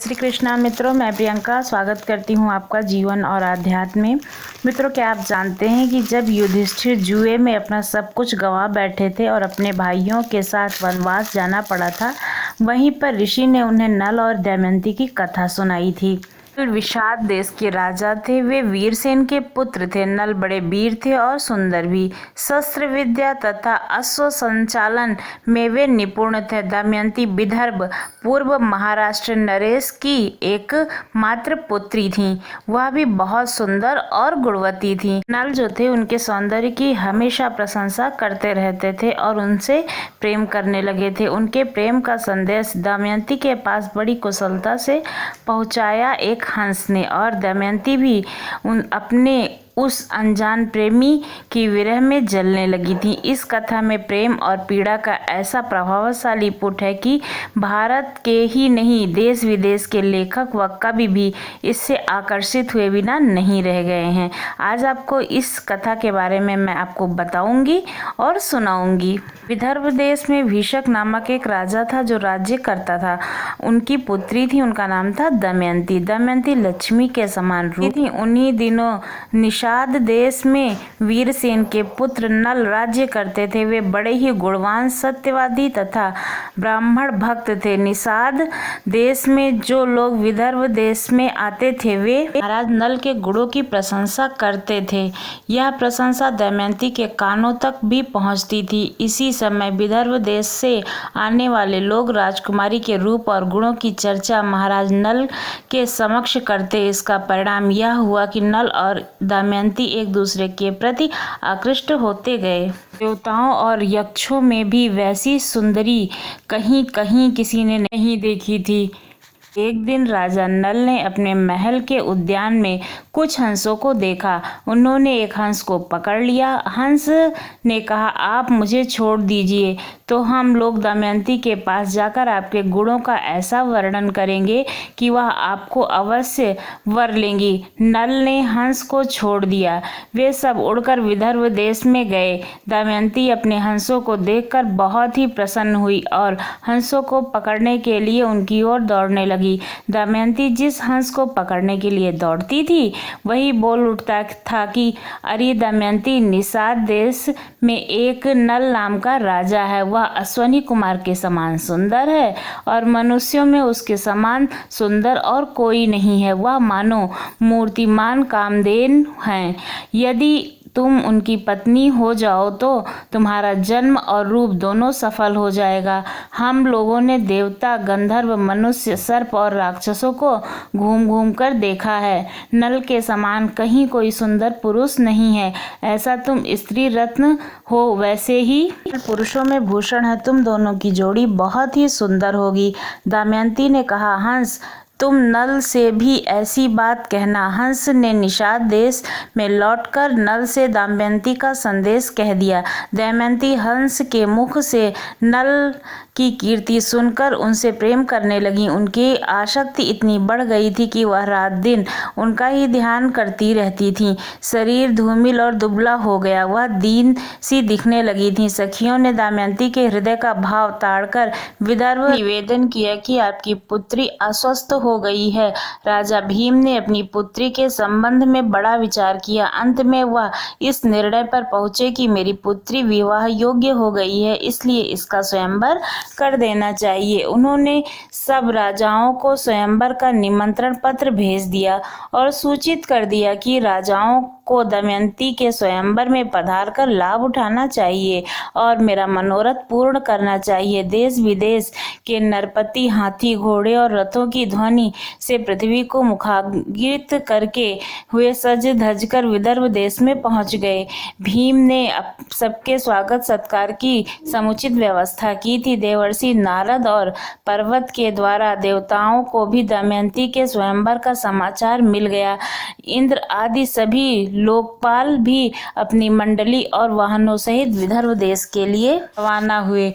श्री कृष्णा मित्रों, मैं प्रियंका स्वागत करती हूँ आपका जीवन और आध्यात्म में। मित्रों, क्या आप जानते हैं कि जब युधिष्ठिर जुए में अपना सब कुछ गंवा बैठे थे और अपने भाइयों के साथ वनवास जाना पड़ा था, वहीं पर ऋषि ने उन्हें नल और दमयंती की कथा सुनाई थी। विषाद देश के राजा थे। वे वीरसेन के पुत्र थे। नल बड़े वीर थे और सुंदर भी। शस्त्र विद्या तथा अश्व संचालन में वे निपुण थे। दमयंती विदर्भ पूर्व महाराष्ट्र नरेश की एक मात्र पुत्री थी। वह भी बहुत सुंदर और गुणवती थी। नल जो थे उनके सौंदर्य की हमेशा प्रशंसा करते रहते थे और उनसे प्रेम करने लगे थे। उनके प्रेम का संदेश दमयंती के पास बड़ी कुशलता से पहुंचाया एक हंस ने, और दमयंती भी अपने उस अनजान प्रेमी की विरह में जलने लगी थी। इस कथा में प्रेम और पीड़ा का ऐसा प्रभावशाली पुट है कि भारत के ही नहीं, देश विदेश के लेखक व कवि भी इससे आकर्षित हुए बिना नहीं रह गए हैं। आज आपको इस कथा के बारे में मैं आपको बताऊंगी और सुनाऊंगी। विदर्भ देश में भीषक नामक एक राजा था जो राज्य करता था। उनकी पुत्री थी, उनका नाम था दमयंती। दमयंती लक्ष्मी के समान रूप थी। उन्हीं दिनों निषाद देश में वीरसेन के पुत्र नल राज्य करते थे। वे बड़े ही गुणवान, सत्यवादी तथा ब्राह्मण भक्त थे। निषाद देश में जो लोग विदर्भ देश में आते थे वे महाराज नल के गुणों की प्रशंसा करते थे। यह प्रशंसा दमयंती के कानों तक भी पहुंचती थी। इसी समय विदर्भ देश से आने वाले लोग राजकुमारी के रूप और गुणों की चर्चा महाराज नल के समक्ष करते। इसका परिणाम यह हुआ कि नल और दमयंती एक दूसरे के प्रति आकृष्ट होते गए। देवताओं और यक्षों में भी वैसी सुंदरी कहीं कहीं किसी ने नहीं देखी थी। एक दिन राजा नल ने अपने महल के उद्यान में कुछ हंसों को देखा। उन्होंने एक हंस को पकड़ लिया। हंस ने कहा, आप मुझे छोड़ दीजिए तो हम लोग दमयंती के पास जाकर आपके गुणों का ऐसा वर्णन करेंगे कि वह आपको अवश्य वर लेंगी। नल ने हंस को छोड़ दिया। वे सब उड़कर विदर्भ देश में गए। दमयंती अपने हंसों को देखकर बहुत ही प्रसन्न हुई और हंसों को पकड़ने के लिए उनकी ओर दौड़ने लगी। दमयंती जिस हंस को पकड़ने के लिए दौड़ती थी वही बोल उठता था कि अरे दमयंती, निषाद देश में एक नल नाम का राजा है। वह अश्वनी कुमार के समान सुंदर है और मनुष्यों में उसके समान सुंदर और कोई नहीं है। वह मानो मूर्तिमान कामधेनु है। यदि तुम उनकी पत्नी हो जाओ तो तुम्हारा जन्म और रूप दोनों सफल हो जाएगा। हम लोगों ने देवता, गंधर्व, मनुष्य, सर्प और राक्षसों को घूम घूम कर देखा है। नल के समान कहीं कोई सुंदर पुरुष नहीं है। ऐसा तुम स्त्री रत्न हो, वैसे ही पुरुषों में भूषण है। तुम दोनों की जोड़ी बहुत ही सुंदर होगी। दमयंती ने कहा, हंस, तुम नल से भी ऐसी बात कहना। हंस ने निषाद देश में लौटकर नल से दमयंती का संदेश कह दिया। दमयंती हंस के मुख से नल की कीर्ति सुनकर उनसे प्रेम करने लगी। उनकी आसक्ति इतनी बढ़ गई थी कि वह रात दिन उनका ही ध्यान करती रहती थी। शरीर धूमिल और दुबला हो गया। वह दीन सी दिखने लगी थी। सखियों ने दमयंती के हृदय का भाव ताड़कर विदर्भ निवेदन किया कि आपकी पुत्री अस्वस्थ हो गई है। राजा भीम ने अपनी पुत्री के संबंध में बड़ा विचार किया। अंत में वह इस निर्णय पर पहुंचे कि मेरी पुत्री विवाह योग्य हो गई है, इसलिए इसका स्वयंवर कर देना चाहिए। उन्होंने सब राजाओं को स्वयंवर का निमंत्रण पत्र भेज दिया और सूचित कर दिया कि राजाओं को दमयंती के स्वयंवर में पधार कर लाभ उठाना चाहिए और मेरा मनोरथ पूर्ण करना चाहिए। देश विदेश के नरपति हाथी, घोड़े और रथों की ध्वनि से पृथ्वी को मुखाग्रित करके हुए सज धज कर विदर्भ देश में पहुंच गए। भीम ने सबके स्वागत सत्कार की समुचित व्यवस्था की थी। देवर्षि नारद और पर्वत के द्वारा देवताओं को भी दमयंती के स्वयंवर का समाचार मिल गया। इंद्र आदि सभी लोकपाल भी अपनी मंडली और वाहनों सहित विदर्भ देश के लिए रवाना हुए।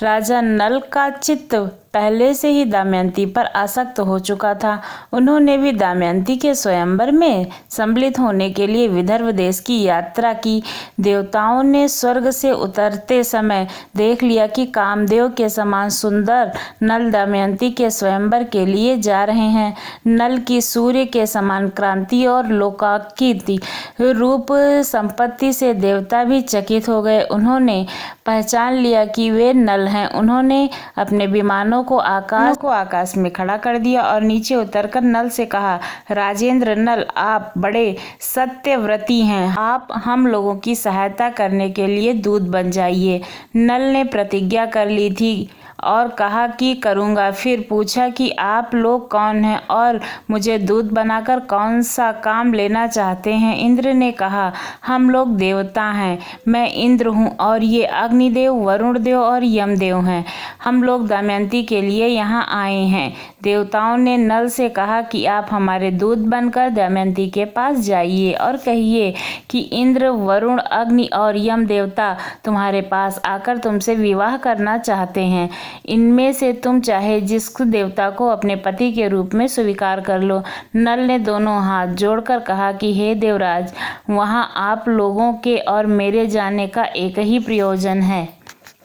राजा नल का चित्त पहले से ही दमयंती पर आसक्त हो चुका था। उन्होंने भी दमयंती के स्वयंवर में सम्मिलित होने के लिए विदर्भ देश की यात्रा की। देवताओं ने स्वर्ग से उतरते समय देख लिया कि कामदेव के समान सुंदर नल दमयंती के स्वयंवर के लिए जा रहे हैं। नल की सूर्य के समान क्रांति और लोकाकीर्ति रूप संपत्ति से देवता भी चकित हो गए। उन्होंने पहचान लिया कि वे नल हैं। उन्होंने अपने विमानों को आकाश में खड़ा कर दिया और नीचे उतरकर नल से कहा, राजेंद्र नल, आप बड़े सत्यव्रती हैं। आप हम लोगों की सहायता करने के लिए दूत बन जाइए। नल ने प्रतिज्ञा कर ली थी और कहा कि करूँगा। फिर पूछा कि आप लोग कौन हैं और मुझे दूत बनाकर कौन सा काम लेना चाहते हैं। इंद्र ने कहा, हम लोग देवता हैं। मैं इंद्र हूँ और ये अग्निदेव, वरुण देव और यमदेव हैं। हम लोग दमयंती के लिए यहाँ आए हैं। देवताओं ने नल से कहा कि आप हमारे दूत बनकर दमयंती के पास जाइए और कहिए कि इंद्र, वरुण, अग्नि और यम देवता तुम्हारे पास आकर तुमसे विवाह करना चाहते हैं। इनमें से तुम चाहे जिस देवता को अपने पति के रूप में स्वीकार कर लो। नल ने दोनों हाथ जोड़कर कहा कि हे देवराज, वहाँ आप लोगों के और मेरे जाने का एक ही प्रयोजन है,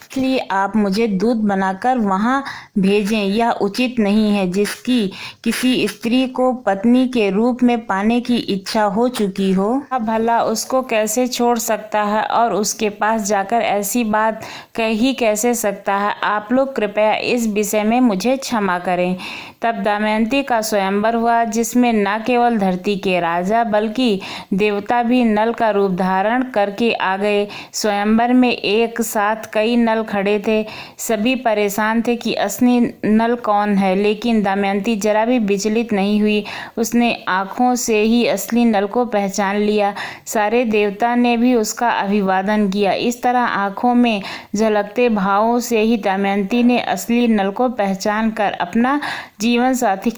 इसलिए आप मुझे दूत बनाकर वहाँ भेजें। यह उचित नहीं है जिसकी किसी स्त्री को पत्नी के रूप में पाने की इच्छा हो चुकी हो, भला उसको कैसे छोड़ सकता है और उसके पास जाकर ऐसी बात कह ही कैसे सकता है। आप लोग कृपया इस विषय में मुझे क्षमा करें। तब दमयंती का स्वयंवर हुआ, जिसमें न केवल धरती के राजा बल्कि देवता भी नल का रूप धारण करके आ गए। स्वयंवर में एक साथ कई नल खड़े थे। सभी परेशान थे कि असली नल कौन है, लेकिन दमयंती जरा भी विचलित नहीं हुई। उसने आंखों से ही असली नल को पहचान लिया। सारे देवता ने भी उसका अभिवादन किया। इस तरह आंखों में झलकते भावों से ही दमयंती ने असली नल को पहचान कर अपना जीवन साथी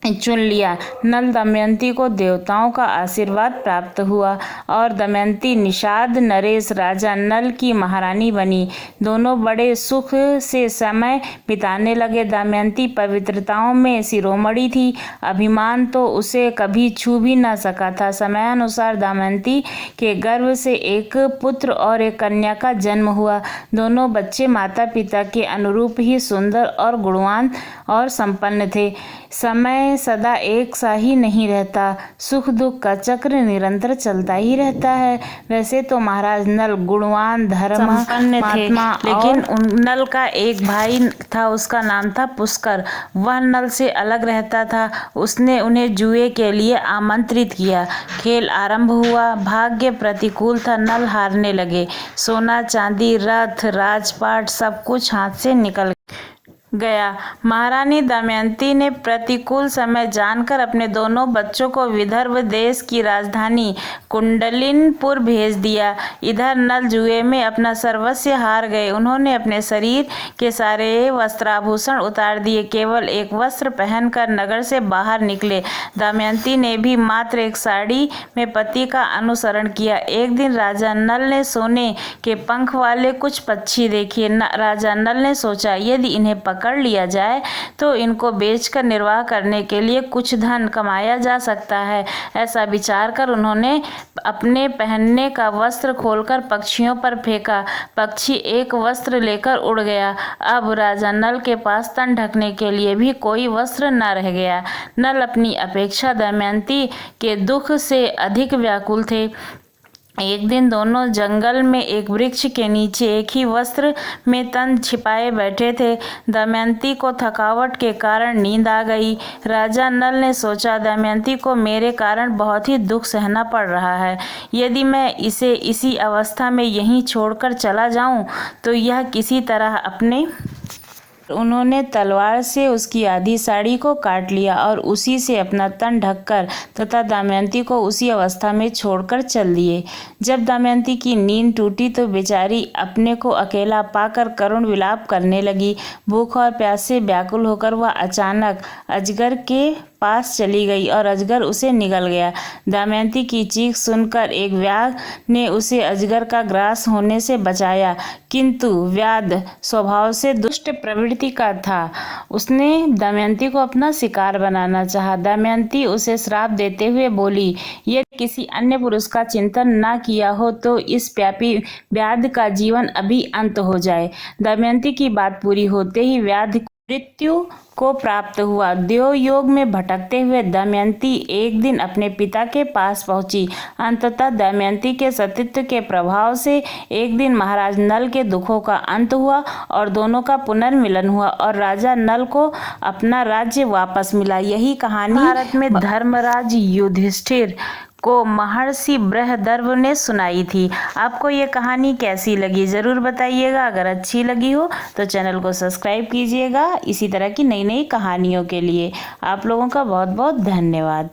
चुन लिया। नल दमयंती को देवताओं का आशीर्वाद प्राप्त हुआ और दमयंती निषाद नरेश राजा नल की महारानी बनी। दोनों बड़े सुख से समय बिताने लगे। दमयंती पवित्रताओं में शिरोमणि थी। अभिमान तो उसे कभी छू भी न सका था। समयानुसार दमयंती के गर्भ से एक पुत्र और एक कन्या का जन्म हुआ। दोनों बच्चे माता पिता के अनुरूप ही सुंदर और गुणवान और संपन्न थे। समय सदा एक सा ही नहीं रहता। सुख दुख का चक्र निरंतर चलता ही रहता है। वैसे तो महाराज नल गुणवान, धर्मात्मा थे, लेकिन नल का एक भाई था, उसका नाम था पुष्कर। वह नल से अलग रहता था। उसने उन्हें जुए के लिए आमंत्रित किया। खेल आरंभ हुआ। भाग्य प्रतिकूल था। नल हारने लगे। सोना, चांदी, रथ, राजपाट सब कुछ हाथ से निकल गया। महारानी दमयंती ने प्रतिकूल समय जानकर अपने दोनों बच्चों को विदर्भ देश की राजधानी कुंडलिनपुर भेज दिया। इधर नल जुए में अपना सर्वस्व हार गए। उन्होंने अपने शरीर के सारे वस्त्राभूषण उतार दिए। केवल एक वस्त्र पहनकर नगर से बाहर निकले। दमयंती ने भी मात्र एक साड़ी में पति का अनुसरण किया। एक दिन राजा नल ने सोने के पंख वाले कुछ पक्षी देखे। राजा नल ने सोचा, यदि इन्हें पकड़ लिया जाए तो इनको बेचकर निर्वाह करने के लिए कुछ धन कमाया जा सकता है। ऐसा विचार कर उन्होंने अपने पहनने का वस्त्र खोलकर पक्षियों पर फेंका। पक्षी एक वस्त्र लेकर उड़ गया। अब राजा नल के पास तन ढकने के लिए भी कोई वस्त्र न रह गया। नल अपनी अपेक्षा दमयंती के दुख से अधिक व्याकुल थे। एक दिन दोनों जंगल में एक वृक्ष के नीचे एक ही वस्त्र में तन छिपाए बैठे थे। दमयंती को थकावट के कारण नींद आ गई। राजा नल ने सोचा, दमयंती को मेरे कारण बहुत ही दुख सहना पड़ रहा है। यदि मैं इसे इसी अवस्था में यहीं छोड़कर चला जाऊं तो यह किसी तरह अपने उन्होंने तलवार से उसकी आधी साड़ी को काट लिया और उसी से अपना तन ढककर तथा दमयंती को उसी अवस्था में छोड़कर चल दिए। जब दमयंती की नींद टूटी तो बेचारी अपने को अकेला पाकर करुण विलाप करने लगी। भूख और प्यास से व्याकुल होकर वह अचानक अजगर के पास चली गई और अजगर उसे निगल गया। दमयंती की चीख सुनकर एक व्याघ्र ने उसे अजगर का ग्रास होने से बचाया, किंतु व्याघ्र स्वभाव से दुष्ट प्रवृत्ति का था। उसने दमयंती को अपना शिकार बनाना चाहा। दमयंती उसे श्राप देते हुए बोली, यदि किसी अन्य पुरुष का चिंतन न किया हो तो इस पापी व्याध का जीवन अभी अंत हो जाए। दमयंती की बात पूरी होते ही व्याध मृत्यु को प्राप्त हुआ। देव योग में भटकते हुए दमयंती एक दिन अपने पिता के पास पहुंची। अंततः दमयंती के सतीत्व के प्रभाव से एक दिन महाराज नल के दुखों का अंत हुआ और दोनों का पुनर्मिलन हुआ और राजा नल को अपना राज्य वापस मिला। यही कहानी भारत में धर्मराज युधिष्ठिर को महर्षि बृहदर्भ ने सुनाई थी। आपको ये कहानी कैसी लगी ज़रूर बताइएगा। अगर अच्छी लगी हो तो चैनल को सब्सक्राइब कीजिएगा इसी तरह की नई नई कहानियों के लिए। आप लोगों का बहुत बहुत धन्यवाद।